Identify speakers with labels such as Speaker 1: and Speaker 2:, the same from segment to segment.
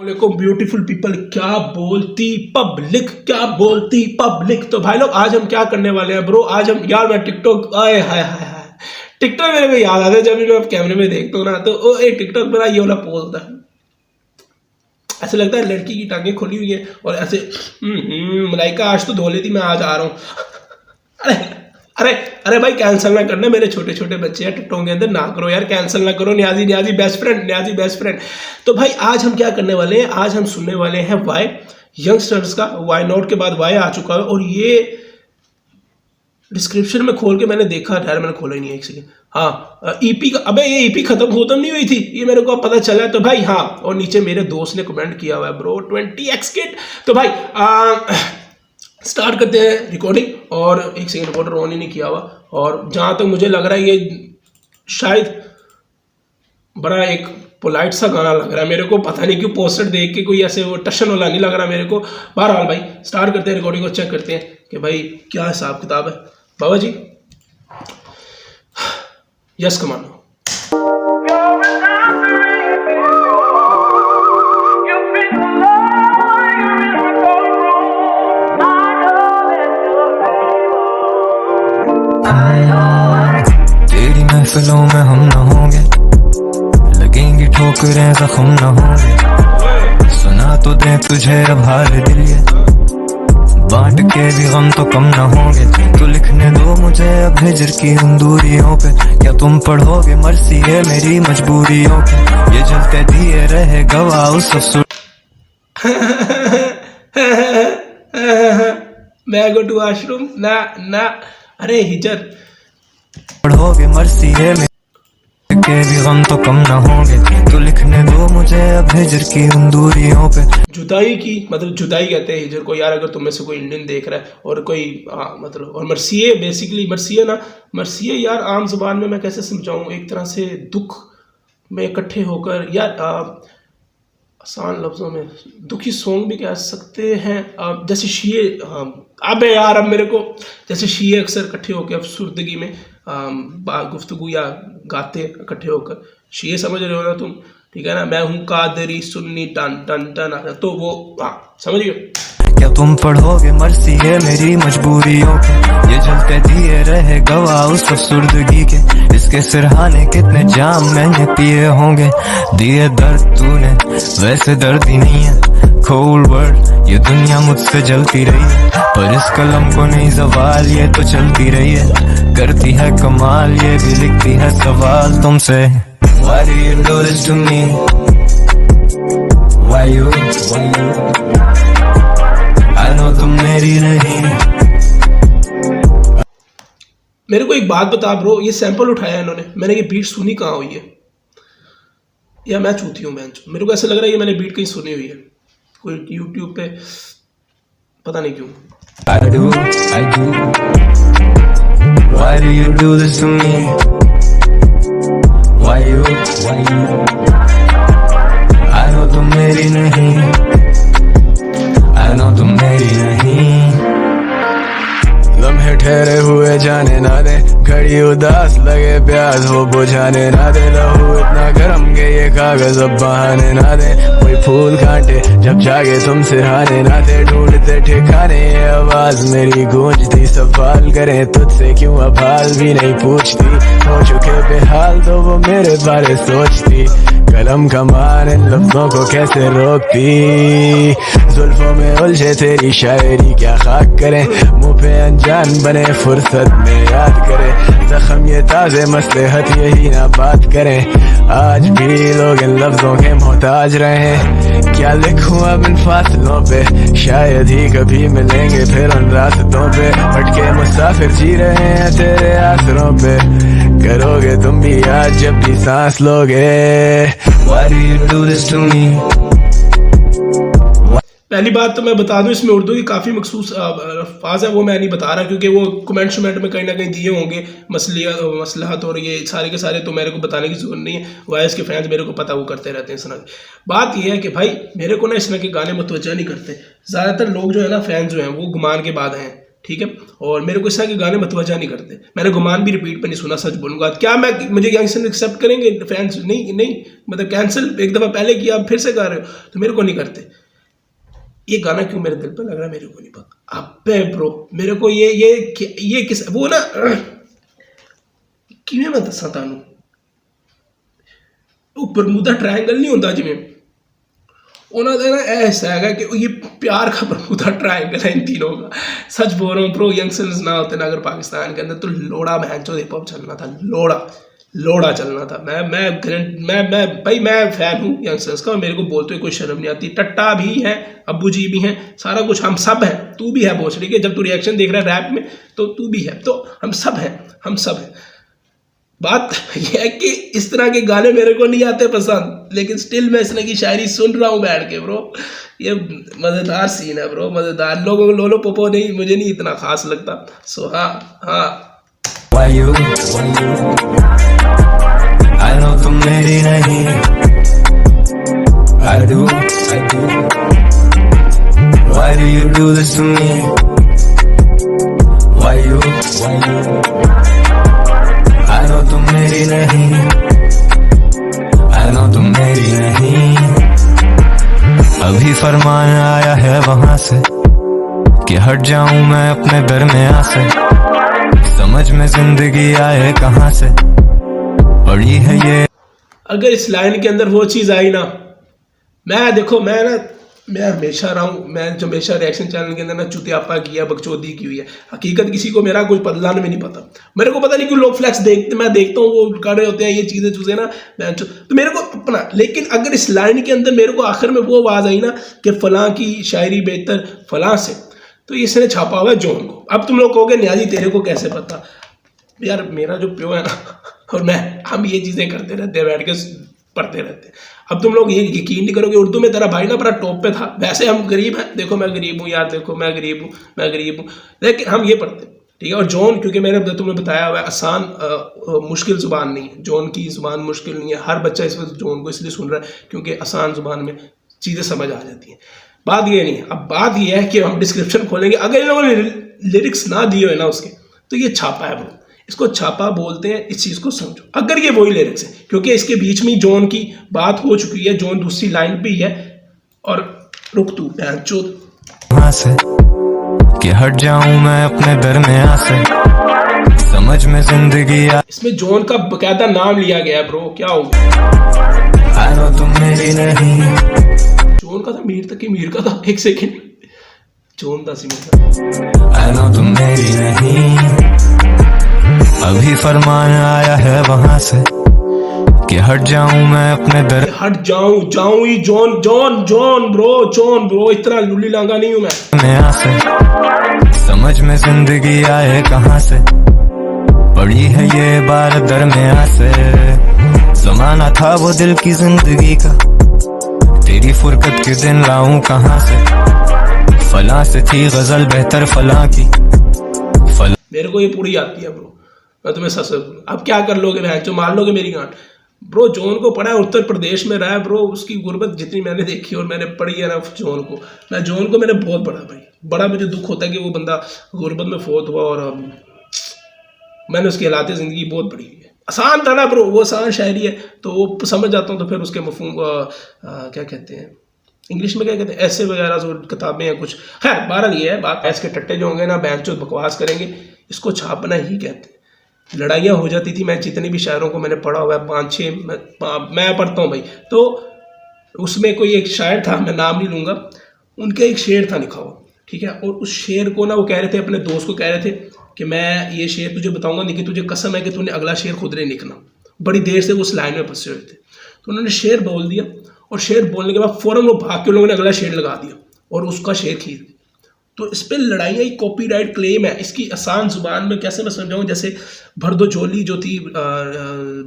Speaker 1: Beautiful people, क्या बोलती public, क्या बोलती पब्लिक। तो भाई लोग आज हम क्या करने वाले हैं ब्रो, आज हम यार मैं टिकटॉक, आए हाय हाय हाय, टिकटॉक मेरे को याद आता है जब भी मैं कैमरे में देखता हूँ ना, तो एक टिकटॉक मेरा ये वाला पोज होता है, ऐसे लगता है लड़की की टांगें खुली हुई है और ऐसे मलाइका आज तो धो लेती, मैं आज आ रहा हूँ। अरे अरे अरे भाई कैंसिल ना करना, मेरे छोटे छोटे बच्चे हैं टिकटॉक के अंदर, ना करो यार, कैंसिल ना करो। Niazi Niazi best friend, Niazi best friend. तो भाई आज हम क्या करने वाले हैं, आज हम सुनने वाले हैं वाई यंगस्टर्स का, वाई नॉट के बाद वाई आ चुका है और ये डिस्क्रिप्शन में खोल के मैंने देखा, यार मैंने खोला ही नहीं है एक सेकंड। हाँ ईपी का, अबे ये ईपी खत्म नहीं हुई थी, ये मेरे को पता चला। तो भाई हाँ, और नीचे मेरे दोस्त ने कमेंट किया हुआ है ब्रो 20x किट। तो भाई स्टार्ट करते हैं रिकॉर्डिंग, और एक सेकंड रिकॉर्डर ऑन ही नहीं किया हुआ, और जहाँ तक मुझे लग रहा है ये शायद बड़ा एक पोलाइट सा गाना लग रहा है मेरे को, पता नहीं क्यों पोस्टर देख के कोई ऐसे वो टशन वाला नहीं लग रहा मेरे को। बहरहाल भाई स्टार्ट करते हैं रिकॉर्डिंग को, चेक करते हैं कि भाई क्या हिसाब किताब है। बाबा जी यस कमांडो।
Speaker 2: तेरी महफिलों में हम न होंगे, लगेंगी ठोकरें जख्म न होंगे, सुना तो दे तुझे अब हाल दिल ये, बांट के भी गम तो कम न होंगे। तो लिखने दो मुझे अब हिजर की उन दूरियों पे, क्या तुम पढ़ोगे मर्सी है मेरी मजबूरियों पे, ये जलते दिए रहे गवाह उस अफसोस।
Speaker 1: मैं गो टू वॉशरूम ना ना, अरे हिजर
Speaker 2: पढ़ोगे मर्सी है के भी गम तो कम न होंगे, तो लिखने दो मुझे अब हिजर की उन दूरियों पे।
Speaker 1: जुदाई की मतलब जुदाई कहते हैं हिजर को यार, अगर तुम में से कोई इंडियन देख रहा है और कोई मतलब, और मरसिए बेसिकली मरसिए ना, मरसिए यार आम जुबान में मैं कैसे समझाऊं, एक तरह से दुख में इकट्ठे होकर यार, आसान लफ्ज़ों में दुखी सॉन्ग भी कह सकते हैं, जैसे शीए, अबे यार अब मेरे को, जैसे शीए अक्सर इकट्ठे होकर अफसुर्दगी में गुफ्तगू या गाते इकट्ठे होकर, शीए समझ रहे हो ना तुम, ठीक है ना, मैं हूँ कादरी सुन्नी टन टन टन, तो वो समझ गए।
Speaker 2: क्या तुम पढ़ोगे मर्सी है मेरी मजबूरियों के, ये जलते दिए रहे गवाह उस अफसुर्दगी के, इसके सिरहाने कितने जाम मैंने पिए होंगे, दिए दर्द तूने वैसे दर्द ही नहीं है। कोल्ड वर्ल्ड ये दुनिया मुझसे जलती रही है, पर इस कलम को नहीं ज़वाल ये तो चलती रही है, करती है कमाल ये भी लिखती है सवाल तुमसे। Why do you do this to me? Why you? I know तुम मेरी नहीं।
Speaker 1: मेरे को एक बात बता ब्रो, ये सैंपल उठाया इन्होंने, मैंने ये बीट सुनी कहाँ हुई है, या मैं चूती हूँ बेंच, मेरे को ऐसा लग रहा है ये मैंने बीट कहीं सुनी हुई है, कोई यूट्यूब पे, पता नहीं क्यों।
Speaker 2: I do. Why do you do this to me? Why you? I know तुम मेरी नहीं, I know तुम मेरी नहीं। लम्हे ठहरे हुए जाने ना दे, घड़ी उदास लगे प्यास हो बुझाने ना दे, लहू इतना गरम के ये कागज अब बहाने ना दे, कोई फूल कांटे जब जागे तुमसे हाने ना दे, ढूंढते ठिकाने ये आवाज मेरी गूंजती, सवाल करें तुझसे क्यों अब हाल भी नहीं पूछती, हो चुके बेहाल तो वो मेरे बारे सोचती, कलम कमान इन लफ्जों को कैसे रोकती, जुल्फों में उलझे तेरी शायरी क्या खाक करें, मुँह पे अनजान बने फुर्सत में याद करें, जख्म ये ताज़े मसलहत यही ना बात करें, आज भी लोग इन लफ्जों के मोहताज रहे, क्या लिखूं अब इन फासलों पे, शायद ही कभी मिलेंगे फिर उन रास्तों पे, भटके मुसाफिर जी रहे हैं तेरे आसरों पे, करोगे तुम भी आज जब भी सांस लोगे। Why do you do this to me?
Speaker 1: पहली बात तो मैं बता दूं, इसमें उर्दू की काफ़ी मखसूस अल्फाज है, वो मैं नहीं बता रहा क्योंकि वो कमेंट शमेंट में कहीं ना कहीं दिए होंगे मसलहत और ये सारे के सारे, तो मेरे को बताने की जरूरत नहीं है, वॉइस के फैंस मेरे को पता वो करते रहते हैं इस तरह की। बात ये है कि भाई मेरे को ना इस तरह के गाने मुतवज्जह नहीं करते, ज़्यादातर लोग जो है ना फैंस जो हैं वो गुमान के बाद हैं, ठीक है। और मेरे को इस तरह के गाने मतवजा नहीं करते। मैंने गुमान भी रिपीट पे नहीं सुना, सच बोलूँगा। क्या मैं मुझे यंगस्टर एक्सेप्ट करेंगे फैंस? नहीं मतलब कैंसिल एक दफ़ा पहले किया, अब फिर से गा रहे हो, तो मेरे को नहीं करते। ये गाना क्यों मेरे दिल पे लग रहा है मेरे को नहीं पता। अबे ब्रो मेरे को ये किस वो ना किवें मैं दसा तानू, वो बरमूदा ट्रायंगल नहीं होता जिमें, उन्होंने ना ऐसा है कि ये प्यार का बरमूदा ट्रायंगल है इन तीनों का। सच बोल रहा हूँ ब्रो, यंगस्टर्स ना होते ना अगर पाकिस्तान के अंदर, तो लोड़ा बहनचोद हिप हॉप चलना था, लोड़ा चलना था। मैं भाई मैं फैन हूँ यंगस्टर्स का, मेरे को बोलते हुए कोई शर्म नहीं आती। टट्टा भी है, अब्बू जी भी हैं, सारा कुछ हम सब हैं। तू भी है भोसड़ी के, जब तू रिएक्शन देख रहा है रैप में तो तू भी है, तो हम सब हैं। बात यह है कि इस तरह के गाने मेरे को नहीं आते पसंद, लेकिन स्टिल मैं इस तरह की शायरी सुन रहा हूँ बैठ के ब्रो। ये मज़ेदार सीन है ब्रो, मज़ेदार। लोगों को लोलो पोपो नहीं, मुझे नहीं इतना खास लगता। सो हाँ
Speaker 2: Why you? I know तुम मेरी नहीं, I do. Why do you do this to me? Why you? I know तुम मेरी नहीं, I know तुम मेरी नहीं। अभी फरमान आया है वहां से कि हट जाऊं मैं अपने दरमियां से, समझ में जिंदगी आए कहां से, पड़ी है ये।
Speaker 1: अगर इस लाइन के अंदर वो चीज़ आई ना, मैं हमेशा रहा हूँ, मैं जो हमेशा रिएक्शन चैनल के अंदर ना चुतियापा किया, बकचोदी की हुई है। हकीकत किसी को मेरा कुछ पतलाने में नहीं पता। मेरे को पता नहीं क्यों लोग फ्लैक्स मैं देखता हूँ वो कर रहे होते हैं ये चीज़ें ना, तो मेरे को अपना। लेकिन अगर इस लाइन के अंदर मेरे को आखिर में वो आवाज़ आई ना कि फ़लाँ की शायरी बेहतर फ़लाँ से, तो इसने छापा हुआ है जॉन को। अब तुम लोग कहोगे न्याजी तेरे को कैसे पता? यार मेरा जो प्यो है ना और हम ये चीज़ें करते रहते हैं, बैठ के पढ़ते रहते हैं। अब तुम लोग ये यकीन नहीं करोगे, उर्दू में तेरा भाई ना बड़ा टॉप पे था। वैसे हम गरीब हैं, देखो मैं गरीब हूँ यार, देखो मैं गरीब हूँ, लेकिन हम ये पढ़ते हैं, ठीक है। और जॉन, क्योंकि मैंने तुम्हें बताया हुआ है, आसान मुश्किल ज़ुबान नहीं है, जॉन की ज़ुबान मुश्किल नहीं है। हर बच्चा इस वक्त जॉन को इसलिए सुन रहा है क्योंकि आसान ज़ुबान में चीज़ें समझ आ जाती हैं। बात ये नहीं है। अब बात ये है कि हम डिस्क्रिप्शन खोलेंगे, अगर इन लोगों ने लिरिक्स ना दिए हुए ना उसके, तो ये छापा है ब्रो, इसको छापा बोलते हैं। इस चीज़ को समझो, अगर ये वही लिरिक्स है, क्योंकि इसके बीच में जॉन की बात हो चुकी है, जॉन दूसरी लाइन पे ही है। और रुक तू बहनचोद
Speaker 2: वहां से कि हट जाऊं मैं अपने दरमियां से, समझ में जिंदगी आ।
Speaker 1: इसमें जॉन का बकायदा नाम लिया गया है ब्रो, क्या हो गया?
Speaker 2: I know तुम मेरी नहीं,
Speaker 1: जॉन का था, मीर का था। एक सेकेंड, जॉन था मीर।
Speaker 2: I know तुम मेरी नहीं। अभी फरमान आया है वहां से कि हट जाऊं मैं अपने
Speaker 1: हट जाऊं ही जॉन ब्रो, इतना लुल्ली लांगा नहीं हूं मैं।
Speaker 2: से, समझ में जिंदगी आए कहां से, पड़ी है ये बार दरमियां से। जमाना था वो दिल की जिंदगी का, तेरी फुरकत के दिन लाऊं कहां से, फलां से थी गजल बेहतर फलां की।
Speaker 1: मेरे को ये पूरी आती है ब्रो, मैं तुम्हें सच बोलूं। अब क्या कर लोगे बहन, जो मार लोगे मेरी गांठ ब्रो। जॉन को पढ़ा है, उत्तर प्रदेश में रहा है ब्रो, उसकी गुर्बत जितनी मैंने देखी और मैंने पढ़ी है ना जॉन को मैंने बहुत पढ़ा भाई। बड़ा मुझे दुख होता है कि वो बंदा गुर्बत में फौत हुआ, और मैंने उसकी हालात ज़िंदगी बहुत पढ़ी हुई है। आसान था ना ब्रो, वो आसान शायरी है तो वो समझ जाता हूँ। तो फिर उसके मफहूम क्या कहते हैं इंग्लिश में, क्या कहते हैं, ऐसे वगैरह जो किताबें हैं कुछ। खैर बहरहाल ये है बात, ऐसे के टट्टे जो होंगे ना बैंचो बकवास करेंगे, इसको छापना ही कहते हैं। लड़ाइयाँ हो जाती थी, मैं जितने भी शायरों को मैंने पढ़ा हुआ है 5-6 मैं पढ़ता हूँ भाई, तो उसमें कोई एक शायर था, मैं नाम नहीं लूँगा, उनका एक शेर था लिखा हुआ, ठीक है। और उस शेर को ना वो कह रहे थे, अपने दोस्त को कह रहे थे कि मैं ये शेर तुझे बताऊँगा, लेकिन तुझे कसम है कि तूने अगला शेर खुद नहीं लिखना। बड़ी देर से वो उस लाइन में फंसे हुए थे, तो उन्होंने शेर बोल दिया, और शेर बोलने के बाद फ़ौरन वो भाग के लोगों ने अगला शेर लगा दिया और उसका शेर खींच दिया। तो इस पर लड़ाइयाँ, एक कॉपीराइट क्लेम है। इसकी आसान जुबान में कैसे मैं समझाऊँ, जैसे भरदो जोली जो थी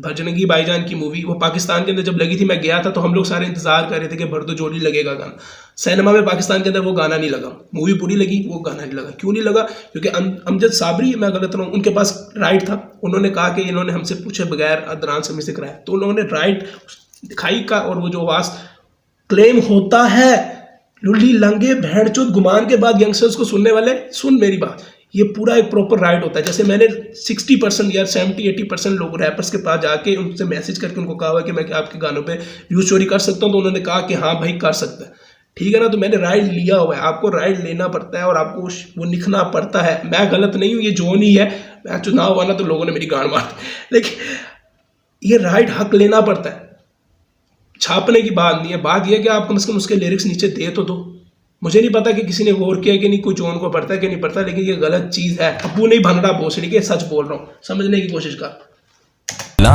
Speaker 1: भजनगी भाईजान की मूवी, वो पाकिस्तान के अंदर जब लगी थी, मैं गया था, तो हम लोग सारे इंतजार कर रहे थे कि भरदो जोली लगेगा गाना। सिनेमा में पाकिस्तान के अंदर वो गाना नहीं लगा, मूवी पूरी लगी, वो गाना नहीं लगा। क्यों नहीं लगा? क्योंकि अमजद साबरी, मैं गलत रहा हूँ, उनके पास राइट था। उन्होंने कहा कि इन्होंने हमसे पूछे बगैर अदनान समी से कराया, तो उन्होंने राइट दिखाई का, और वो जो आवाज़ क्लेम होता है लुल्ली लंगे भेड़चोद गुमान के बाद यंगस्टर्स को सुनने वाले, सुन मेरी बात, ये पूरा एक प्रॉपर राइट होता है। जैसे मैंने 60% या 70-80% लोग रैपर्स के पास जाके उनसे मैसेज करके उनको कहा हुआ कि मैं आपके गानों पे व्यूज चोरी कर सकता हूँ, तो उन्होंने कहा कि हाँ भाई कर सकता है, ठीक है ना। तो मैंने राइट लिया हुआ है, आपको राइट लेना पड़ता है और आपको वो लिखना पड़ता है। मैं गलत नहीं हूँ, ये जोन ही है। मैं चुनाव हुआ ना तो लोगों ने मेरी गांड मार दी, लेकिन ये राइट हक लेना पड़ता है। छापने की बात नहीं है, बात यह कि आप कम से कम उसके लिरिक्स नीचे दे तो दो। मुझे नहीं पता कि किसी ने गौर किया कि नहीं, कोई जोन को पढ़ता है कि नहीं पढ़ता, लेकिन ये गलत चीज़ है। अबू नहीं भनड़ा भोसड़ी के, सच बोल रहा हूँ, समझने की कोशिश कर।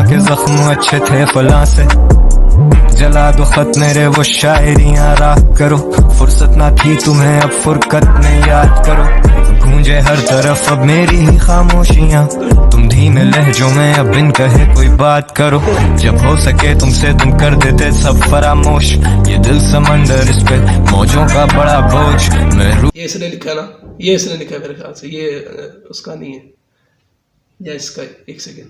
Speaker 2: के जख्म अच्छे थे फला से, जला दो खत मेरे वो शायरियां राख करो, फुर्सत ना थी तुम्हें अब फुरकत में याद करो, गूंजे हर तरफ अब मेरी ही खामोशियां, तुम धीमे लहजों में अब बिन कहे कोई बात करो, जब हो सके तुमसे तुम कर देते सब फरामोश, ये दिल समंदर इस पे मौजों का बड़ा बोझ मैं
Speaker 1: ये इसने लिखा ना, ये इसने लिखा मेरे ख्याल से, ये उसका नहीं है या इसका, एक सेकेंड,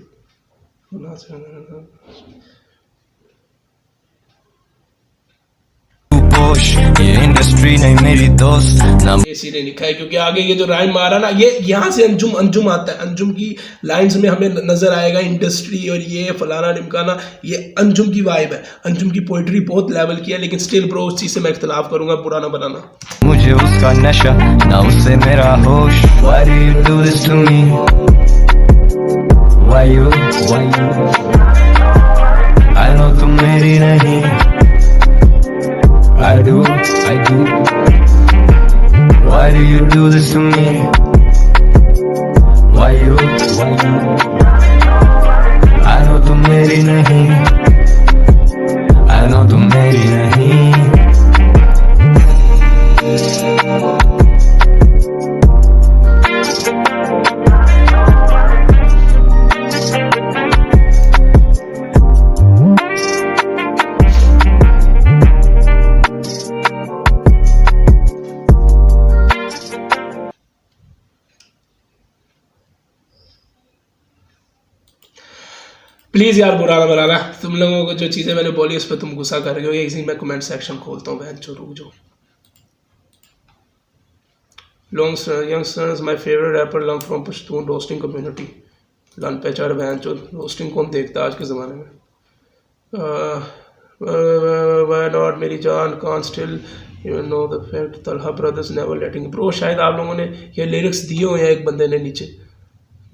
Speaker 2: ये इंडस्ट्री नहीं मेरी दोस्त नाम
Speaker 1: इसी ने लिखा है, क्योंकि आगे ये जो राइम मारा ना, ये यहाँ से अंजुम अंजुम आता है। अंजुम की लाइंस में हमें नजर आएगा इंडस्ट्री और ये फलाना निमकाना, ये अंजुम की वाइब है। अंजुम की पोइट्री बहुत लेवल की है, लेकिन स्टिल ब्रो उस चीज से मैं इख्तिलाफ करूंगा, बुरा ना बनाना।
Speaker 2: मुझे उसका नशा ना उससे मेरा होश, why do you do this to me, why you I know तुम मेरी नहीं, I do why do you do this to me, why you I know तुम मेरी नहीं, I know तुम मेरी नहीं।
Speaker 1: प्लीज़ यार बुरा ना बनाना, तुम लोगों को जो चीज़ें मैंने बोली उस पर तुम गुस्सा कर रहे हो। एक मैं कमेंट सेक्शन खोलता हूँ, बहन जो रुक जाओ। Youngsters my favourite rapper learn from Pashtun roasting community. लन पे चढ़ बहन चो, रोस्टिंग कौन देखता है आज के ज़माने में। व्हाई नॉट मेरी जान can't still you know the fact Talha brothers never letting. Bro शायद आप लोगों ने ये लिरिक्स दिए हुए हैं एक बंदे ने नीचे,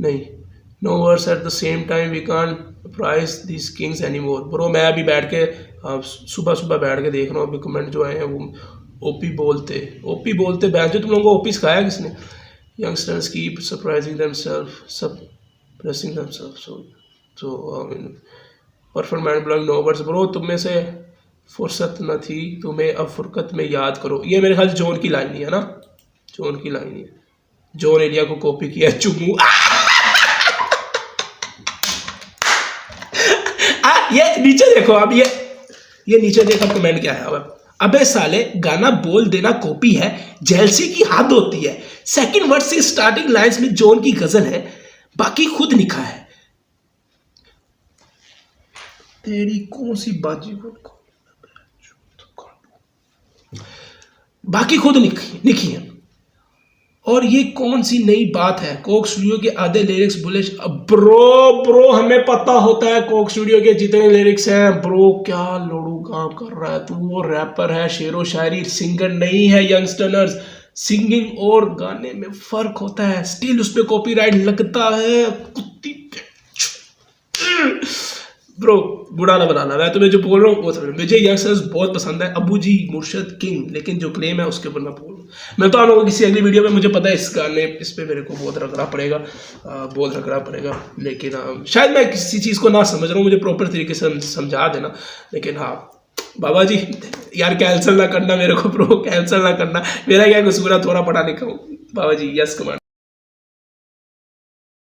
Speaker 1: नहीं, no words at the same time we can't praise this kings any more. Bro मैं अभी बैठ के सुबह सुबह बैठ के देख रहा हूँ, अभी कमेंट जो आए हैं वो ओपी बोलते बैठ जो। तुम लोगों को ओपी सिखाया किसने? Youngsters keep surprising themselves suppressing themselves so perfect mind blowing no words. Bro तुम में से फुर्सत न थी तुम्हें अब फुरकत में याद करो। ये मेरे ख्याल जोन की लाइन ही है ना, जोन की लाइन ही है। जोन एरिया को कॉपी किया चुमू। ये नीचे देखो, अब ये नीचे देखो कमेंट क्या है। अब अबे साले गाना बोल देना कॉपी है, जेलसी की हद होती है। सेकंड वर्ड से स्टार्टिंग लाइंस में जोन की गजल है, बाकी खुद लिखा है। तेरी कौन सी बाजी, बाकी खुद लिखी है। और ये कौन सी नई बात है? कोक स्टूडियो के आधे लिरिक्स बुलिश। ब्रो हमें पता होता है कोक स्टूडियो के जितने लिरिक्स हैं। ब्रो क्या लोड़ू काम कर रहा है तू? वो रैपर है, शेरो शायरी सिंगर नहीं है। यंगस्टर्स सिंगिंग और गाने में फर्क होता है, स्टिल उस पर कॉपीराइट लगता है। कुत्ती ब्रो बुरा ना बनाना, मैं तुम्हें जो बोल रहा हूँ वो समझ। मुझे यंगस्टर्स बहुत पसंद है, अबू जी मुर्शद किंग, लेकिन जो क्लेम है उसके ऊपर मैं बोल रहा हूँ। मैं तो आप लोगों को किसी अगली वीडियो में, मुझे पता है इस गाने इस पे मेरे को बहुत रगड़ा पड़ेगा, लेकिन शायद मैं किसी चीज़ को ना समझ रहा हूँ, मुझे प्रॉपर तरीके से समझा देना। लेकिन हाँ बाबा जी यार कैंसिल ना करना मेरे को, ब्रो कैंसिल ना करना, मेरा क्या कसूर है, थोड़ा पढ़ा लिखा हूँ। बाबा जी यस कमांड।